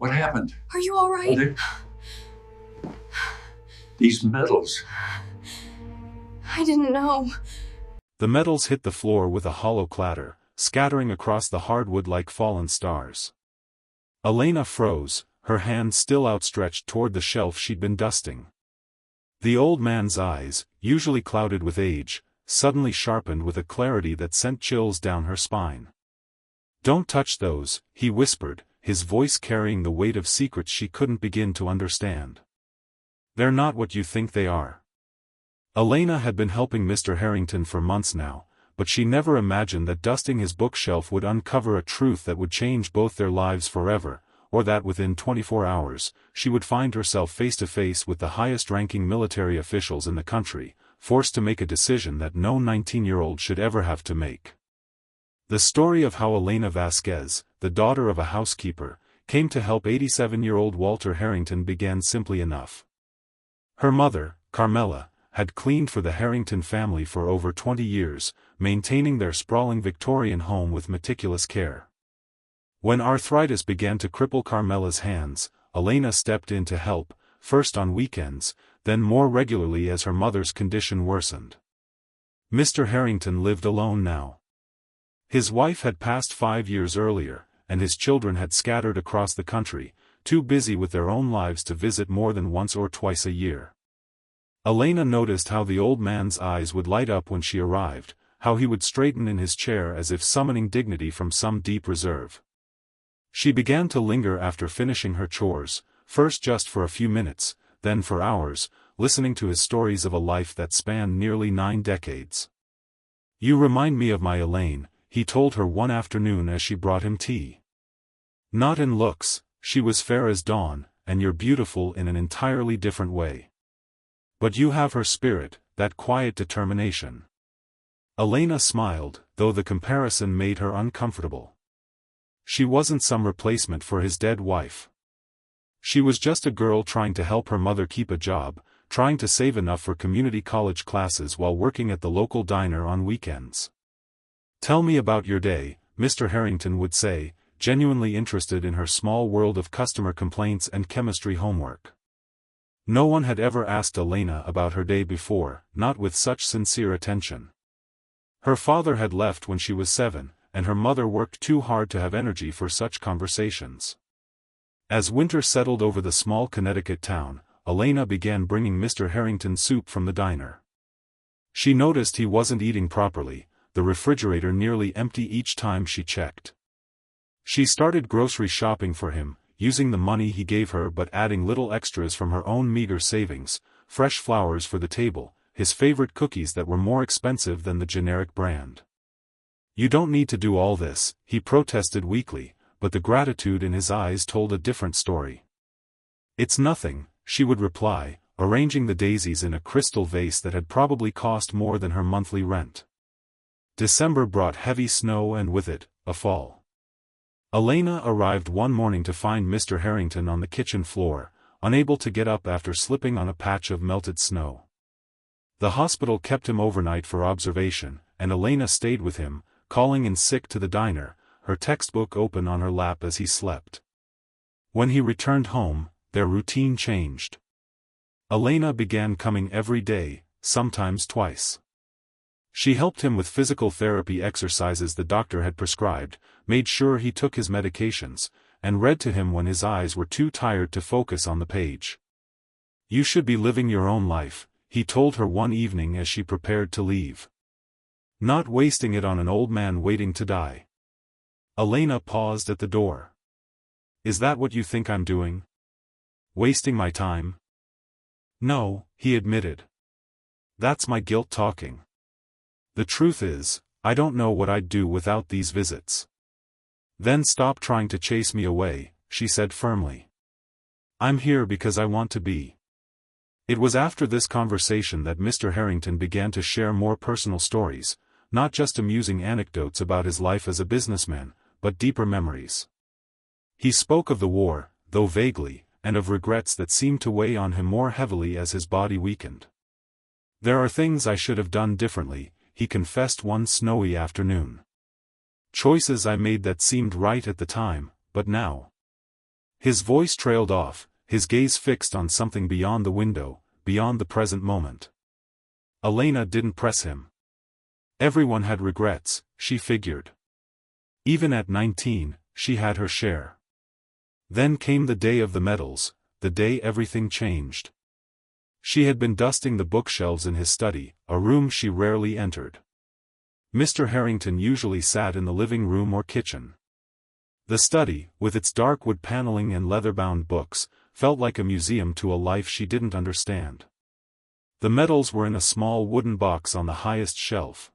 What happened? Are you all right? These medals. I didn't know. The metals hit the floor with a hollow clatter, scattering across the hardwood like fallen stars. Elena froze, her hand still outstretched toward the shelf she'd been dusting. The old man's eyes, usually clouded with age, suddenly sharpened with a clarity that sent chills down her spine. "Don't touch those," he whispered, his voice carrying the weight of secrets she couldn't begin to understand. "They're not what you think they are." Elena had been helping Mr. Harrington for months now, but she never imagined that dusting his bookshelf would uncover a truth that would change both their lives forever, or that within 24 hours, she would find herself face to face with the highest-ranking military officials in the country, forced to make a decision that no 19-year-old should ever have to make. The story of how Elena Vasquez, the daughter of a housekeeper, came to help 87-year-old Walter Harrington began simply enough. Her mother, Carmela, had cleaned for the Harrington family for over 20 years, maintaining their sprawling Victorian home with meticulous care. When arthritis began to cripple Carmela's hands, Elena stepped in to help, first on weekends, then more regularly as her mother's condition worsened. Mr. Harrington lived alone now. His wife had passed 5 years earlier, and his children had scattered across the country, too busy with their own lives to visit more than once or twice a year. Elena noticed how the old man's eyes would light up when she arrived, how he would straighten in his chair as if summoning dignity from some deep reserve. She began to linger after finishing her chores, first just for a few minutes, then for hours, listening to his stories of a life that spanned nearly 9 decades. "You remind me of my Elaine," he told her one afternoon as she brought him tea. "Not in looks, she was fair as dawn, and you're beautiful in an entirely different way. But you have her spirit, that quiet determination." Elena smiled, though the comparison made her uncomfortable. She wasn't some replacement for his dead wife. She was just a girl trying to help her mother keep a job, trying to save enough for community college classes while working at the local diner on weekends. "Tell me about your day," Mr. Harrington would say, genuinely interested in her small world of customer complaints and chemistry homework. No one had ever asked Elena about her day before, not with such sincere attention. Her father had left when she was 7, and her mother worked too hard to have energy for such conversations. As winter settled over the small Connecticut town, Elena began bringing Mr. Harrington soup from the diner. She noticed he wasn't eating properly, the refrigerator nearly empty each time she checked. She started grocery shopping for him, using the money he gave her but adding little extras from her own meager savings, fresh flowers for the table, his favorite cookies that were more expensive than the generic brand. "You don't need to do all this," he protested weakly, but the gratitude in his eyes told a different story. "It's nothing," she would reply, arranging the daisies in a crystal vase that had probably cost more than her monthly rent. December brought heavy snow and with it, a fall. Elena arrived one morning to find Mr. Harrington on the kitchen floor, unable to get up after slipping on a patch of melted snow. The hospital kept him overnight for observation, and Elena stayed with him, calling in sick to the diner, her textbook open on her lap as he slept. When he returned home, their routine changed. Elena began coming every day, sometimes twice. She helped him with physical therapy exercises the doctor had prescribed, made sure he took his medications, and read to him when his eyes were too tired to focus on the page. "You should be living your own life," he told her one evening as she prepared to leave. "Not wasting it on an old man waiting to die." Elena paused at the door. "Is that what you think I'm doing? Wasting my time?" "No," he admitted. "That's my guilt talking. The truth is, I don't know what I'd do without these visits." "Then stop trying to chase me away," she said firmly. "I'm here because I want to be." It was after this conversation that Mr. Harrington began to share more personal stories, not just amusing anecdotes about his life as a businessman, but deeper memories. He spoke of the war, though vaguely, and of regrets that seemed to weigh on him more heavily as his body weakened. "There are things I should have done differently," he confessed one snowy afternoon. "Choices I made that seemed right at the time, but now His voice trailed off, his gaze fixed on something beyond the window, beyond the present moment. Elena didn't press him. Everyone had regrets, she figured. Even at 19, she had her share. Then came the day of the medals, the day everything changed. She had been dusting the bookshelves in his study, a room she rarely entered. Mr. Harrington usually sat in the living room or kitchen. The study, with its dark wood paneling and leather-bound books, felt like a museum to a life she didn't understand. The medals were in a small wooden box on the highest shelf.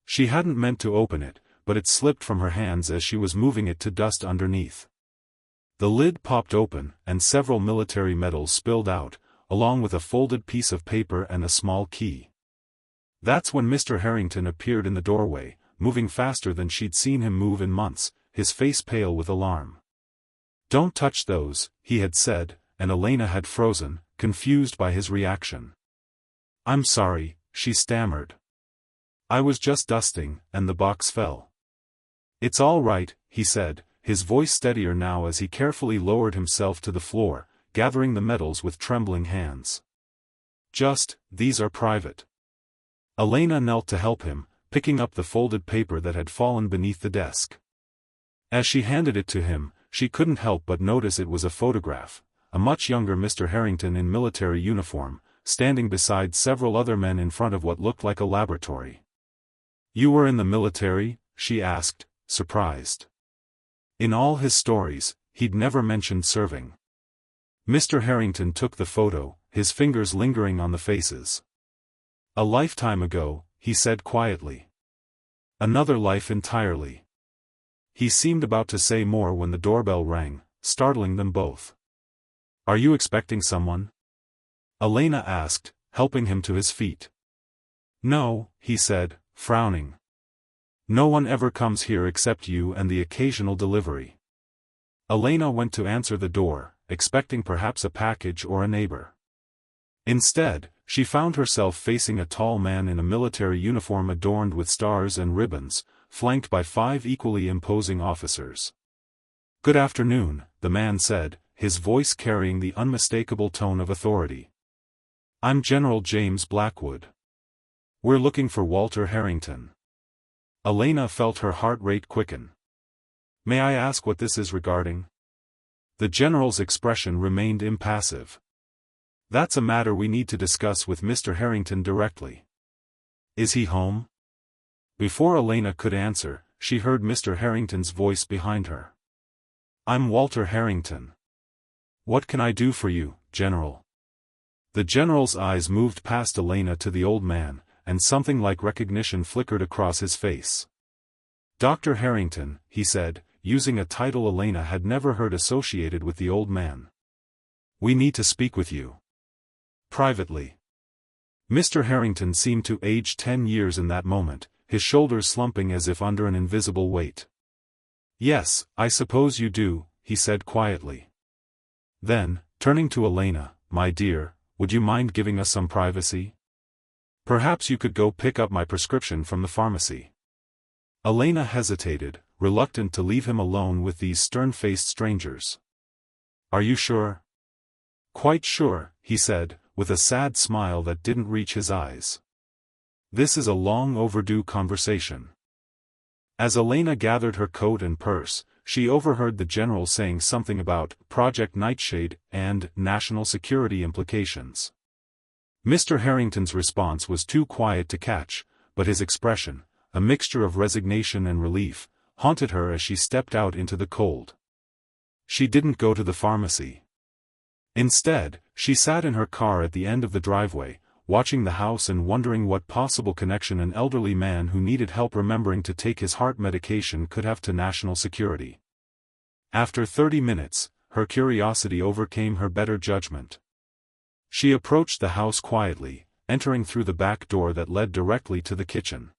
She hadn't meant to open it, but it slipped from her hands as she was moving it to dust underneath. The lid popped open, and several military medals spilled out, along with a folded piece of paper and a small key. That's when Mr. Harrington appeared in the doorway, moving faster than she'd seen him move in months, his face pale with alarm. "Don't touch those," he had said, and Elena had frozen, confused by his reaction. "I'm sorry," she stammered. "I was just dusting, and the box fell." "It's all right," he said, his voice steadier now as he carefully lowered himself to the floor, gathering the medals with trembling hands. "These are private." Elena knelt to help him, picking up the folded paper that had fallen beneath the desk. As she handed it to him, she couldn't help but notice it was a photograph, a much younger Mr. Harrington in military uniform, standing beside several other men in front of what looked like a laboratory. "You were in the military?" she asked, surprised. In all his stories, he'd never mentioned serving. Mr. Harrington took the photo, his fingers lingering on the faces. "A lifetime ago," he said quietly. "Another life entirely." He seemed about to say more when the doorbell rang, startling them both. "Are you expecting someone?" Elena asked, helping him to his feet. "No," he said, frowning. "No one ever comes here except you and the occasional delivery." Elena went to answer the door, expecting perhaps a package or a neighbor. Instead, she found herself facing a tall man in a military uniform adorned with stars and ribbons, flanked by 5 equally imposing officers. "Good afternoon," the man said, his voice carrying the unmistakable tone of authority. "I'm General James Blackwood. We're looking for Walter Harrington." Elena felt her heart rate quicken. "May I ask what this is regarding?" The general's expression remained impassive. "That's a matter we need to discuss with Mr. Harrington directly." "Is he home?" Before Elena could answer, she heard Mr. Harrington's voice behind her. "I'm Walter Harrington. What can I do for you, General?" The general's eyes moved past Elena to the old man, and something like recognition flickered across his face. "Dr. Harrington," he said, using a title Elena had never heard associated with the old man. "We need to speak with you. Privately." Mr. Harrington seemed to age 10 years in that moment, his shoulders slumping as if under an invisible weight. "Yes, I suppose you do," he said quietly. Then, turning to Elena, "My dear, would you mind giving us some privacy? Perhaps you could go pick up my prescription from the pharmacy." Elena hesitated, reluctant to leave him alone with these stern-faced strangers. "Are you sure?" "Quite sure," he said, with a sad smile that didn't reach his eyes. "This is a long overdue conversation." As Elena gathered her coat and purse, she overheard the general saying something about Project Nightshade and national security implications. Mr. Harrington's response was too quiet to catch, but his expression, a mixture of resignation and relief, haunted her as she stepped out into the cold. She didn't go to the pharmacy. Instead, she sat in her car at the end of the driveway, watching the house and wondering what possible connection an elderly man who needed help remembering to take his heart medication could have to national security. After 30 minutes, her curiosity overcame her better judgment. She approached the house quietly, entering through the back door that led directly to the kitchen.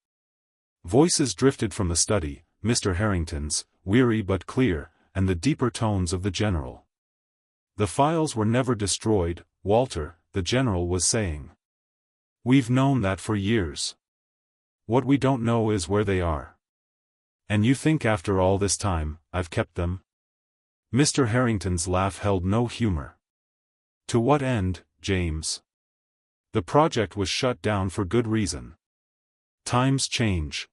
Voices drifted from the study, Mr. Harrington's, weary but clear, and the deeper tones of the general. "The files were never destroyed, Walter," the general was saying. "We've known that for years. What we don't know is where they are." "And you think after all this time, I've kept them?" Mr. Harrington's laugh held no humor. To what end, James? The project was shut down for good reason. Times change.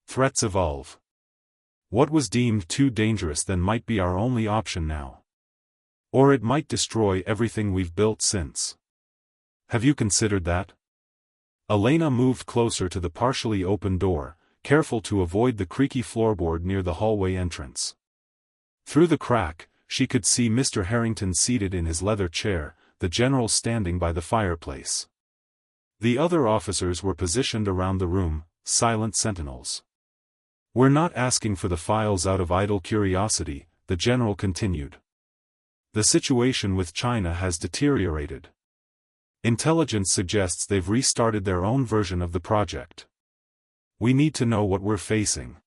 Threats evolve. What was deemed too dangerous then might be our only option now. Or it might destroy everything we've built since. Have you considered that? Elena moved closer to the partially open door, careful to avoid the creaky floorboard near the hallway entrance. Through the crack, she could see Mr. Harrington seated in his leather chair, the general standing by the fireplace. The other officers were positioned around the room, silent sentinels. "We're not asking for the files out of idle curiosity," the general continued. "The situation with China has deteriorated. Intelligence suggests they've restarted their own version of the project. We need to know what we're facing."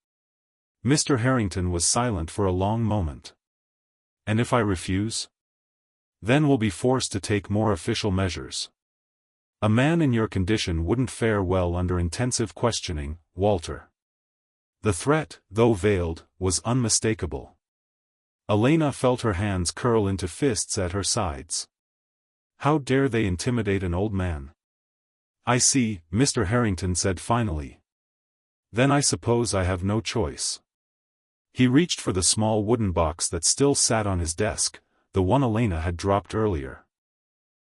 Mr. Harrington was silent for a long moment. "And if I refuse? Then we'll be forced to take more official measures. A man in your condition wouldn't fare well under intensive questioning, Walter." The threat, though veiled, was unmistakable. Elena felt her hands curl into fists at her sides. How dare they intimidate an old man? "I see," Mr. Harrington said finally. "Then I suppose I have no choice." He reached for the small wooden box that still sat on his desk, the one Elena had dropped earlier.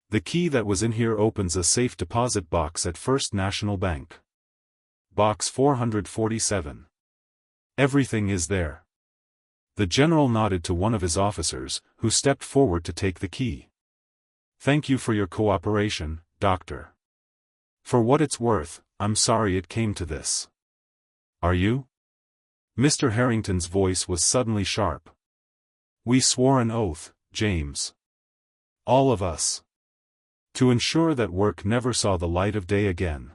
"The key that was in here opens a safe deposit box at First National Bank. Box 447. Everything is there." The general nodded to one of his officers, who stepped forward to take the key. "Thank you for your cooperation, Doctor. For what it's worth, I'm sorry it came to this." "Are you?" Mr. Harrington's voice was suddenly sharp. "We swore an oath, James. All of us. To ensure that work never saw the light of day again.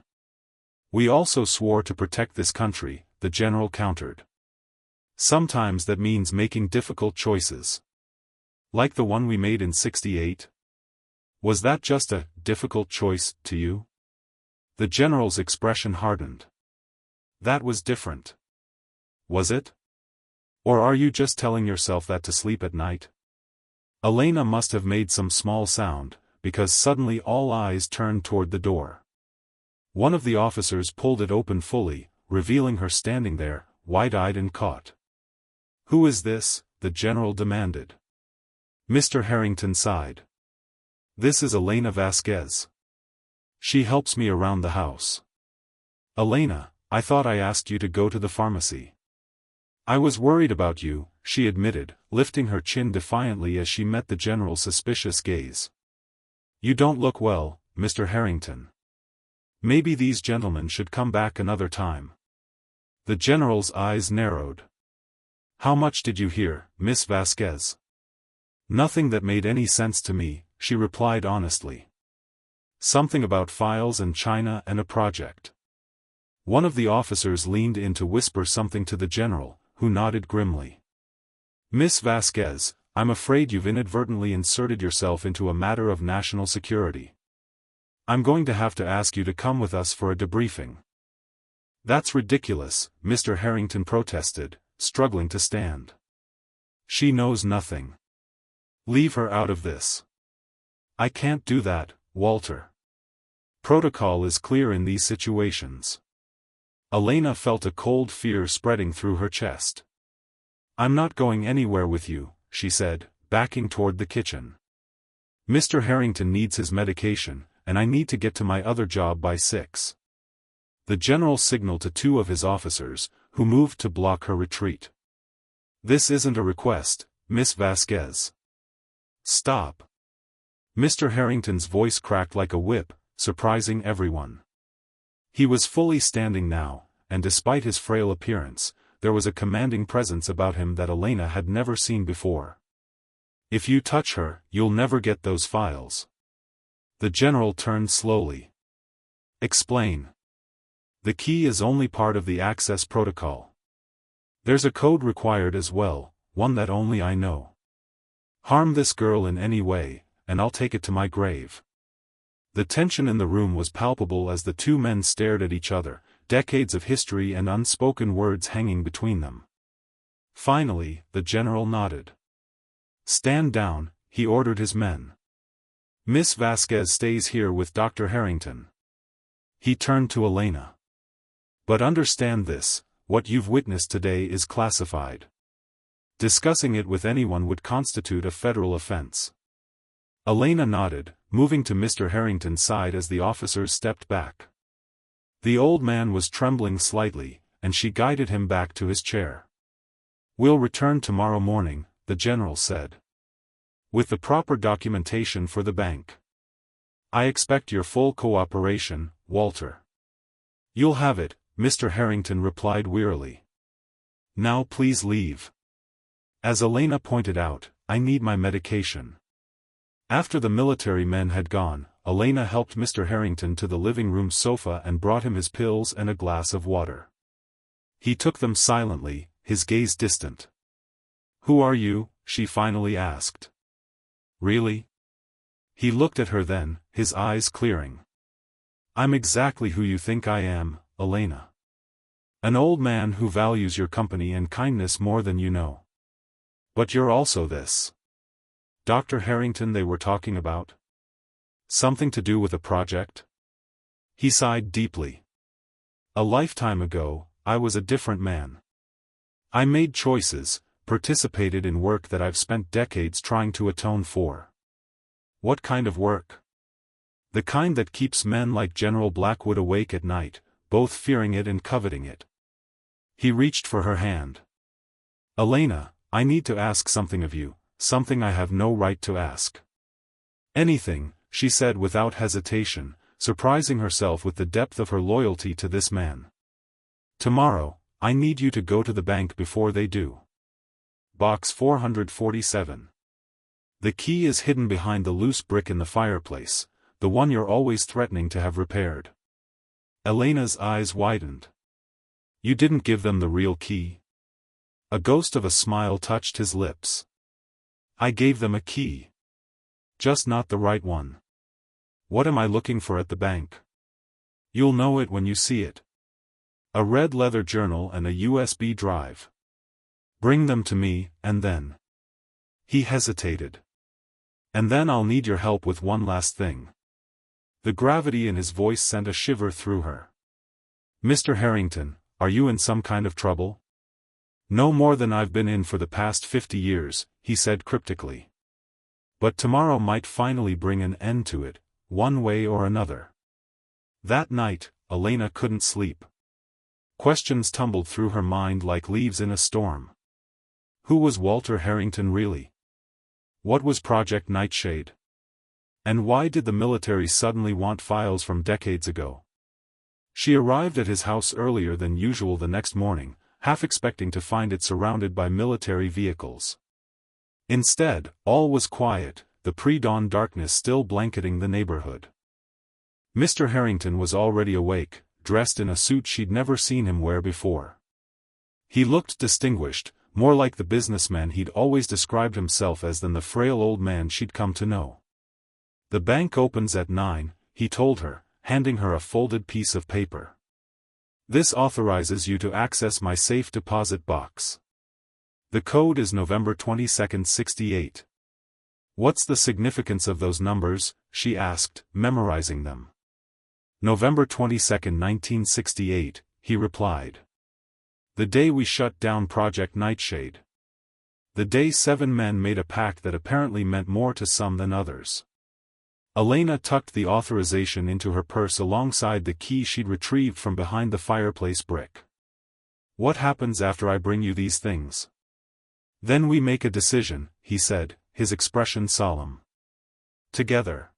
We also swore to protect this country," the general countered. "Sometimes that means making difficult choices. Like the one we made in '68? Was that just a difficult choice to you?" The general's expression hardened. "That was different. Was it? Or are you just telling yourself that to sleep at night?" Elena must have made some small sound, because suddenly all eyes turned toward the door. One of the officers pulled it open fully, revealing her standing there, wide-eyed and caught. "Who is this?" the general demanded. Mr. Harrington sighed. "This is Elena Vasquez. She helps me around the house." "Elena, I thought I asked you to go to the pharmacy." "I was worried about you," she admitted, lifting her chin defiantly as she met the general's suspicious gaze. "You don't look well, Mr. Harrington. Maybe these gentlemen should come back another time." The general's eyes narrowed. "How much did you hear, Miss Vasquez?" "Nothing that made any sense to me," she replied honestly. "Something about files and China and a project." One of the officers leaned in to whisper something to the general, who nodded grimly. "Miss Vasquez, I'm afraid you've inadvertently inserted yourself into a matter of national security. I'm going to have to ask you to come with us for a debriefing." "That's ridiculous," Mr. Harrington protested, struggling to stand. "She knows nothing. Leave her out of this." "I can't do that, Walter. Protocol is clear in these situations." Elena felt a cold fear spreading through her chest. "I'm not going anywhere with you," she said, backing toward the kitchen. "Mr. Harrington needs his medication, and I need to get to my other job by 6. The general signaled to two of his officers, who moved to block her retreat. "This isn't a request, Miss Vasquez. Stop." Mr. Harrington's voice cracked like a whip, surprising everyone. He was fully standing now, and despite his frail appearance, there was a commanding presence about him that Elena had never seen before. "If you touch her, you'll never get those files." The general turned slowly. "Explain." "The key is only part of the access protocol. There's a code required as well, one that only I know. Harm this girl in any way, and I'll take it to my grave." The tension in the room was palpable as the two men stared at each other, decades of history and unspoken words hanging between them. Finally, the general nodded. Stand down, he ordered his men. Miss Vasquez stays here with Dr. Harrington. He turned to Elena. But understand this, what you've witnessed today is classified. Discussing it with anyone would constitute a federal offense. Elena nodded, moving to Mr. Harrington's side as the officers stepped back. The old man was trembling slightly, and she guided him back to his chair. We'll return tomorrow morning, the general said. With the proper documentation for the bank. I expect your full cooperation, Walter. You'll have it, Mr. Harrington replied wearily. Now please leave. As Elena pointed out, I need my medication. After the military men had gone, Elena helped Mr. Harrington to the living room sofa and brought him his pills and a glass of water. He took them silently, his gaze distant. Who are you? She finally asked. Really? He looked at her then, his eyes clearing. I'm exactly who you think I am, Elena. An old man who values your company and kindness more than you know. But you're also this. Dr. Harrington they were talking about? Something to do with a project? He sighed deeply. A lifetime ago, I was a different man. I made choices, participated in work that I've spent decades trying to atone for. What kind of work? The kind that keeps men like General Blackwood awake at night, both fearing it and coveting it. He reached for her hand. Elena, I need to ask something of you, something I have no right to ask. Anything, she said without hesitation, surprising herself with the depth of her loyalty to this man. Tomorrow, I need you to go to the bank before they do. Box 447. The key is hidden behind the loose brick in the fireplace, the one you're always threatening to have repaired. Elena's eyes widened. You didn't give them the real key? A ghost of a smile touched his lips. I gave them a key. Just not the right one. What am I looking for at the bank? You'll know it when you see it. A red leather journal and a USB drive. Bring them to me, and then. He hesitated. And then I'll need your help with one last thing. The gravity in his voice sent a shiver through her. Mr. Harrington, are you in some kind of trouble? No more than I've been in for the past 50 years, he said cryptically. But tomorrow might finally bring an end to it, one way or another. That night, Elena couldn't sleep. Questions tumbled through her mind like leaves in a storm. Who was Walter Harrington really? What was Project Nightshade? And why did the military suddenly want files from decades ago? She arrived at his house earlier than usual the next morning, half expecting to find it surrounded by military vehicles. Instead, all was quiet, the pre-dawn darkness still blanketing the neighborhood. Mr. Harrington was already awake, dressed in a suit she'd never seen him wear before. He looked distinguished, more like the businessman he'd always described himself as than the frail old man she'd come to know. The bank opens at 9, he told her, handing her a folded piece of paper. This authorizes you to access my safe deposit box. The code is November 22, 68. What's the significance of those numbers? She asked, memorizing them. November 22, 1968, he replied. The day we shut down Project Nightshade. The day 7 men made a pact that apparently meant more to some than others. Elena tucked the authorization into her purse alongside the key she'd retrieved from behind the fireplace brick. What happens after I bring you these things? Then we make a decision, he said, his expression solemn. Together.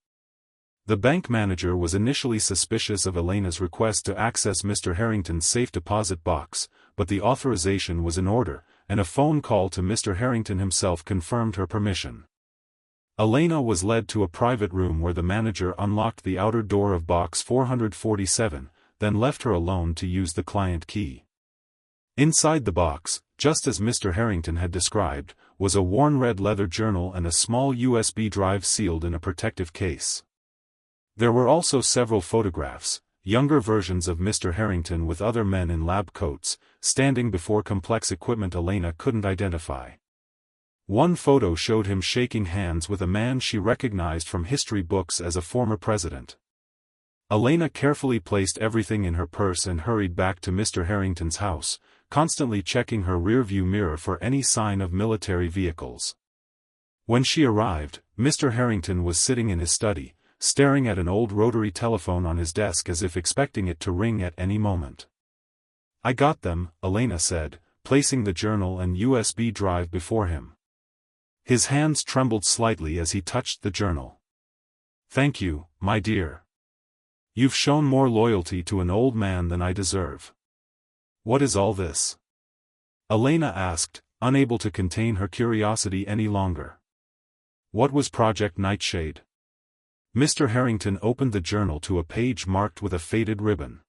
The bank manager was initially suspicious of Elena's request to access Mr. Harrington's safe deposit box, but the authorization was in order, and a phone call to Mr. Harrington himself confirmed her permission. Elena was led to a private room where the manager unlocked the outer door of box 447, then left her alone to use the client key. Inside the box, just as Mr. Harrington had described, was a worn red leather journal and a small USB drive sealed in a protective case. There were also several photographs, younger versions of Mr. Harrington with other men in lab coats, standing before complex equipment Elena couldn't identify. One photo showed him shaking hands with a man she recognized from history books as a former president. Elena carefully placed everything in her purse and hurried back to Mr. Harrington's house, constantly checking her rearview mirror for any sign of military vehicles. When she arrived, Mr. Harrington was sitting in his study, staring at an old rotary telephone on his desk as if expecting it to ring at any moment. "I got them," Elena said, placing the journal and USB drive before him. His hands trembled slightly as he touched the journal. "Thank you, my dear. You've shown more loyalty to an old man than I deserve." "What is all this?" Elena asked, unable to contain her curiosity any longer. "What was Project Nightshade?" Mr. Harrington opened the journal to a page marked with a faded ribbon.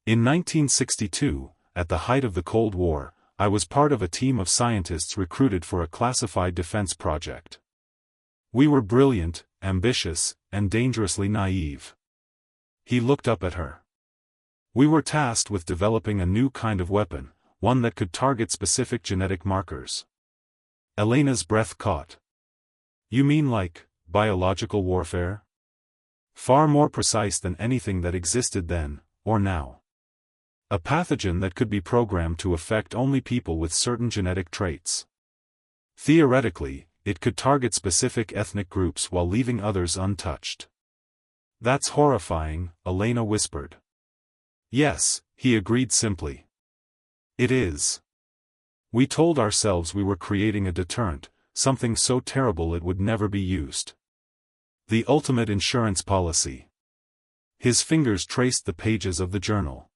"In 1962, at the height of the Cold War, I was part of a team of scientists recruited for a classified defense project. We were brilliant, ambitious, and dangerously naive." He looked up at her. "We were tasked with developing a new kind of weapon, one that could target specific genetic markers." Elena's breath caught. "You mean like biological warfare? Far more precise than anything that existed then, or now. A pathogen that could be programmed to affect only people with certain genetic traits. Theoretically, it could target specific ethnic groups while leaving others untouched." "That's horrifying," Elena whispered. "Yes," he agreed simply. "It is. We told ourselves we were creating a deterrent, something so terrible it would never be used. The ultimate insurance policy." His fingers traced the pages of the journal.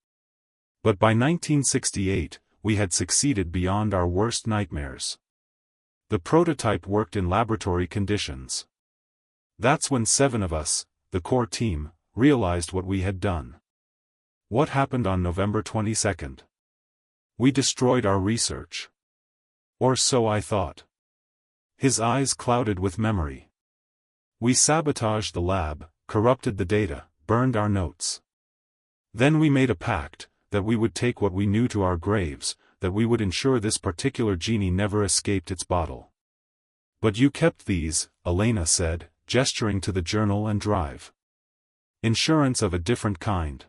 "But by 1968, we had succeeded beyond our worst nightmares. The prototype worked in laboratory conditions. That's when 7 of us, the core team, realized what we had done." "What happened on November 22nd? "We destroyed our research. Or so I thought." His eyes clouded with memory. "We sabotaged the lab, corrupted the data, burned our notes. Then we made a pact, that we would take what we knew to our graves, that we would ensure this particular genie never escaped its bottle." "But you kept these," Elena said, gesturing to the journal and drive. "Insurance of a different kind.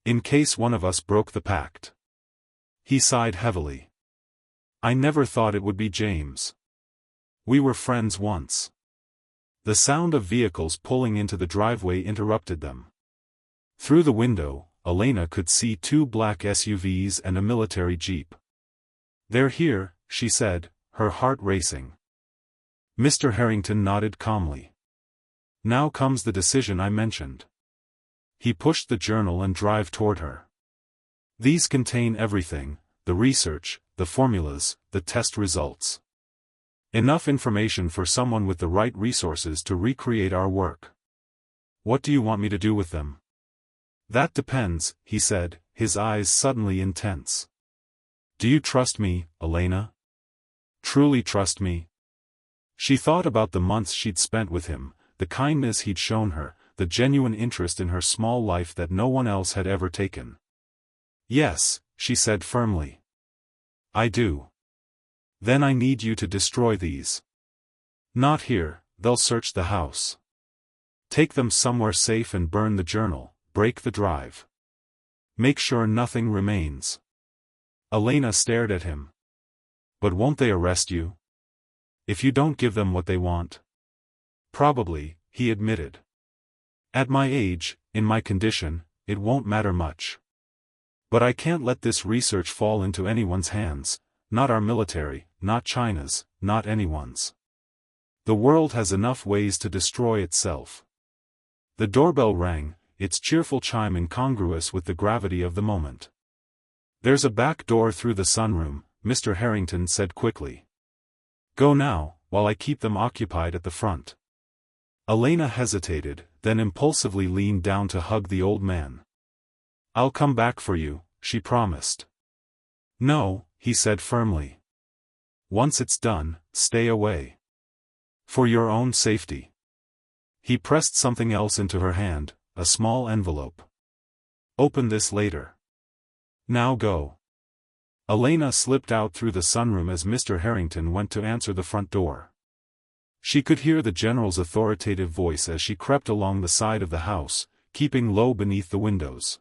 In case one of us broke the pact." He sighed heavily. "I never thought it would be James. We were friends once." The sound of vehicles pulling into the driveway interrupted them. Through the window, Elena could see 2 black SUVs and a military jeep. "They're here," she said, her heart racing. Mr. Harrington nodded calmly. "Now comes the decision I mentioned." He pushed the journal and drive toward her. "These contain everything, the research, the formulas, the test results. Enough information for someone with the right resources to recreate our work. What do you want me to do with them?" "That depends," he said, his eyes suddenly intense. "Do you trust me, Elena? Truly trust me?" She thought about the months she'd spent with him, the kindness he'd shown her, the genuine interest in her small life that no one else had ever taken. "Yes," she said firmly. "I do." "Then I need you to destroy these." "Not here, they'll search the house. Take them somewhere safe and burn the journal. Break the drive. Make sure nothing remains." Elena stared at him. "But won't they arrest you? If you don't give them what they want?" "Probably," he admitted. "At my age, in my condition, it won't matter much. But I can't let this research fall into anyone's hands, not our military, not China's, not anyone's. The world has enough ways to destroy itself." The doorbell rang, its cheerful chime incongruous with the gravity of the moment. "There's a back door through the sunroom," Mr. Harrington said quickly. "Go now, while I keep them occupied at the front." Elena hesitated, then impulsively leaned down to hug the old man. "I'll come back for you," she promised. "No," he said firmly. "Once it's done, stay away. For your own safety." He pressed something else into her hand, a small envelope. "Open this later. Now go." Elena slipped out through the sunroom as Mr. Harrington went to answer the front door. She could hear the general's authoritative voice as she crept along the side of the house, keeping low beneath the windows.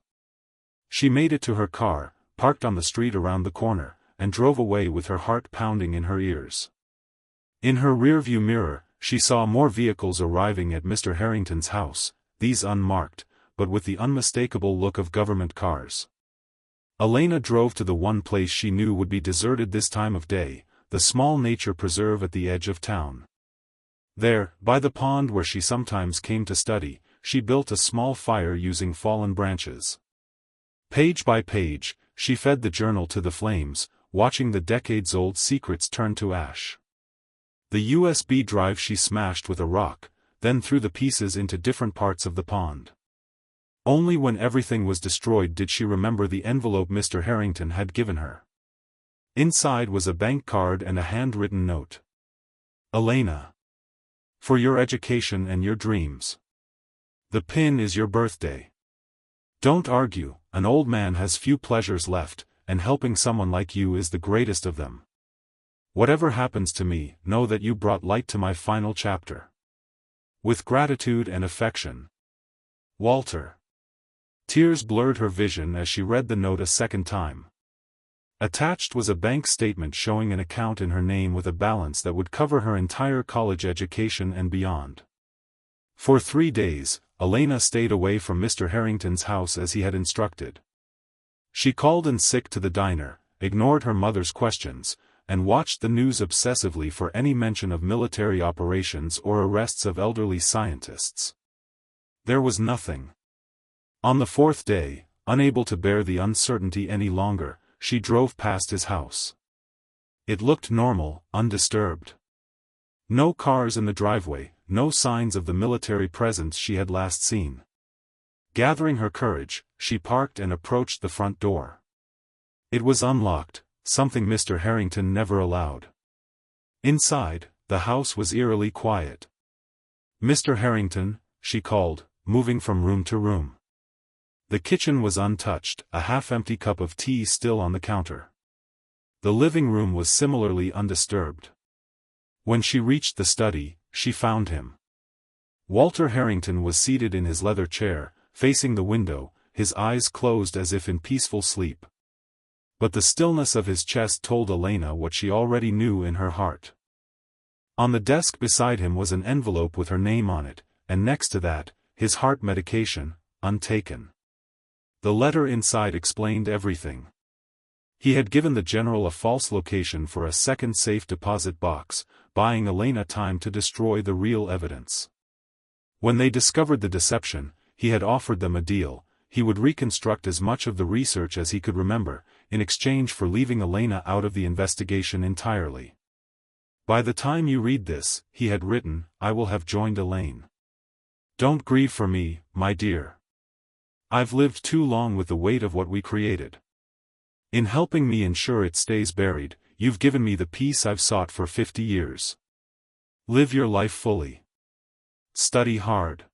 She made it to her car, parked on the street around the corner, and drove away with her heart pounding in her ears. In her rearview mirror, she saw more vehicles arriving at Mr. Harrington's house, these unmarked, but with the unmistakable look of government cars. Elena drove to the one place she knew would be deserted this time of day, the small nature preserve at the edge of town. There, by the pond where she sometimes came to study, she built a small fire using fallen branches. Page by page, she fed the journal to the flames, watching the decades-old secrets turn to ash. The USB drive she smashed with a rock, then threw the pieces into different parts of the pond. Only when everything was destroyed did she remember the envelope Mr. Harrington had given her. Inside was a bank card and a handwritten note. Elena. For your education and your dreams. The pin is your birthday. Don't argue, an old man has few pleasures left, and helping someone like you is the greatest of them. Whatever happens to me, know that you brought light to my final chapter. With gratitude and affection. Walter. Tears blurred her vision as she read the note a second time. Attached was a bank statement showing an account in her name with a balance that would cover her entire college education and beyond. For 3 days, Elena stayed away from Mr. Harrington's house as he had instructed. She called in sick to the diner, ignored her mother's questions, and watched the news obsessively for any mention of military operations or arrests of elderly scientists. There was nothing. On the 4th day, unable to bear the uncertainty any longer, she drove past his house. It looked normal, undisturbed. No cars in the driveway, no signs of the military presence she had last seen. Gathering her courage, she parked and approached the front door. It was unlocked, something Mr. Harrington never allowed. Inside, the house was eerily quiet. "Mr. Harrington," she called, moving from room to room. The kitchen was untouched, a half-empty cup of tea still on the counter. The living room was similarly undisturbed. When she reached the study, she found him. Walter Harrington was seated in his leather chair, facing the window, his eyes closed as if in peaceful sleep. But the stillness of his chest told Elena what she already knew in her heart. On the desk beside him was an envelope with her name on it, and next to that, his heart medication, untaken. The letter inside explained everything. He had given the general a false location for a second safe deposit box, buying Elena time to destroy the real evidence. When they discovered the deception, he had offered them a deal. He would reconstruct as much of the research as he could remember, in exchange for leaving Elena out of the investigation entirely. By the time you read this, he had written, I will have joined Elaine. Don't grieve for me, my dear. I've lived too long with the weight of what we created. In helping me ensure it stays buried, you've given me the peace I've sought for 50 years. Live your life fully. Study hard.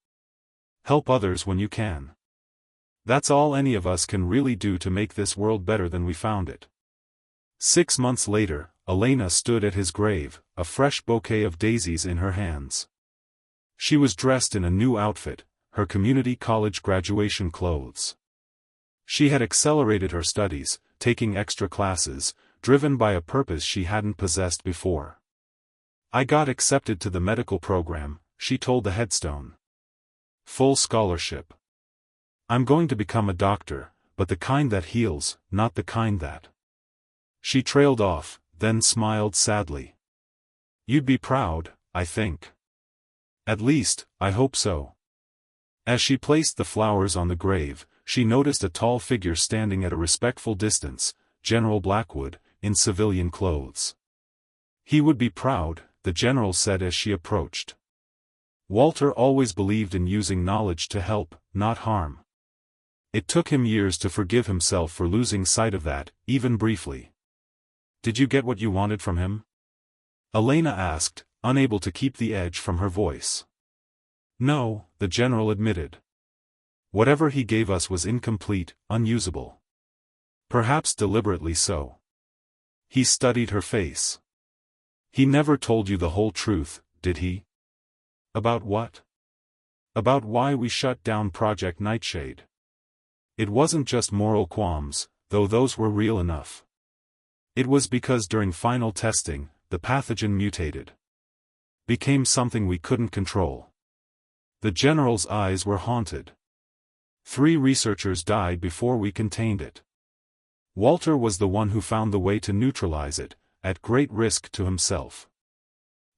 Help others when you can. That's all any of us can really do to make this world better than we found it. 6 months later, Elena stood at his grave, a fresh bouquet of daisies in her hands. She was dressed in a new outfit, her community college graduation clothes. She had accelerated her studies, taking extra classes, driven by a purpose she hadn't possessed before. I got accepted to the medical program, she told the headstone. Full scholarship. I'm going to become a doctor, but the kind that heals, not the kind that. She trailed off, then smiled sadly. You'd be proud, I think. At least, I hope so. As she placed the flowers on the grave, she noticed a tall figure standing at a respectful distance, General Blackwood, in civilian clothes. He would be proud, the general said as she approached. Walter always believed in using knowledge to help, not harm. It took him years to forgive himself for losing sight of that, even briefly. Did you get what you wanted from him? Elena asked, unable to keep the edge from her voice. No, the general admitted. Whatever he gave us was incomplete, unusable. Perhaps deliberately so. He studied her face. He never told you the whole truth, did he? About what? About why we shut down Project Nightshade. It wasn't just moral qualms, though those were real enough. It was because during final testing, the pathogen mutated. Became something we couldn't control. The General's eyes were haunted. 3 researchers died before we contained it. Walter was the one who found the way to neutralize it, at great risk to himself.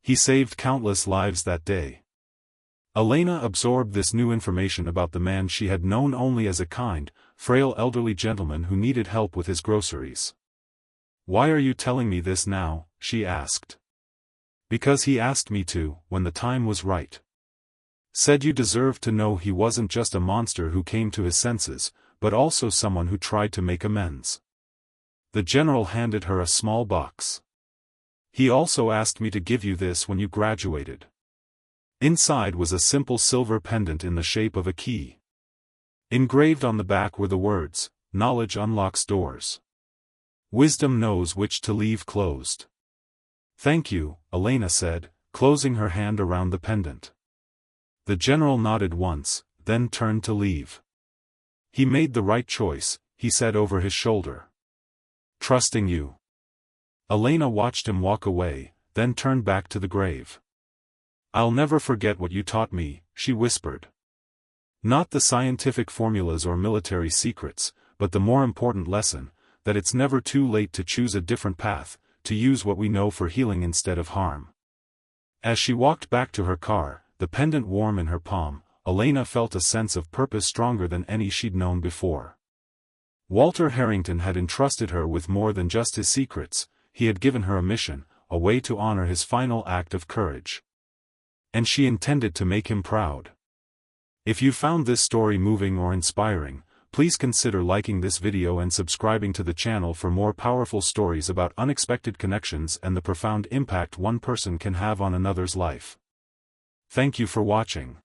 He saved countless lives that day. Elena absorbed this new information about the man she had known only as a kind, frail elderly gentleman who needed help with his groceries. "Why are you telling me this now?" she asked. "Because he asked me to, when the time was right. Said you deserved to know he wasn't just a monster who came to his senses, but also someone who tried to make amends." The General handed her a small box. "He also asked me to give you this when you graduated." Inside was a simple silver pendant in the shape of a key. Engraved on the back were the words, "Knowledge unlocks doors. Wisdom knows which to leave closed." "Thank you," Elena said, closing her hand around the pendant. The General nodded once, then turned to leave. "He made the right choice," he said over his shoulder. "Trusting you." Elena watched him walk away, then turned back to the grave. "I'll never forget what you taught me," she whispered. "Not the scientific formulas or military secrets, but the more important lesson, that it's never too late to choose a different path, to use what we know for healing instead of harm." As she walked back to her car, the pendant warm in her palm, Elena felt a sense of purpose stronger than any she'd known before. Walter Harrington had entrusted her with more than just his secrets. He had given her a mission, a way to honor his final act of courage. And she intended to make him proud. If you found this story moving or inspiring, please consider liking this video and subscribing to the channel for more powerful stories about unexpected connections and the profound impact one person can have on another's life. Thank you for watching.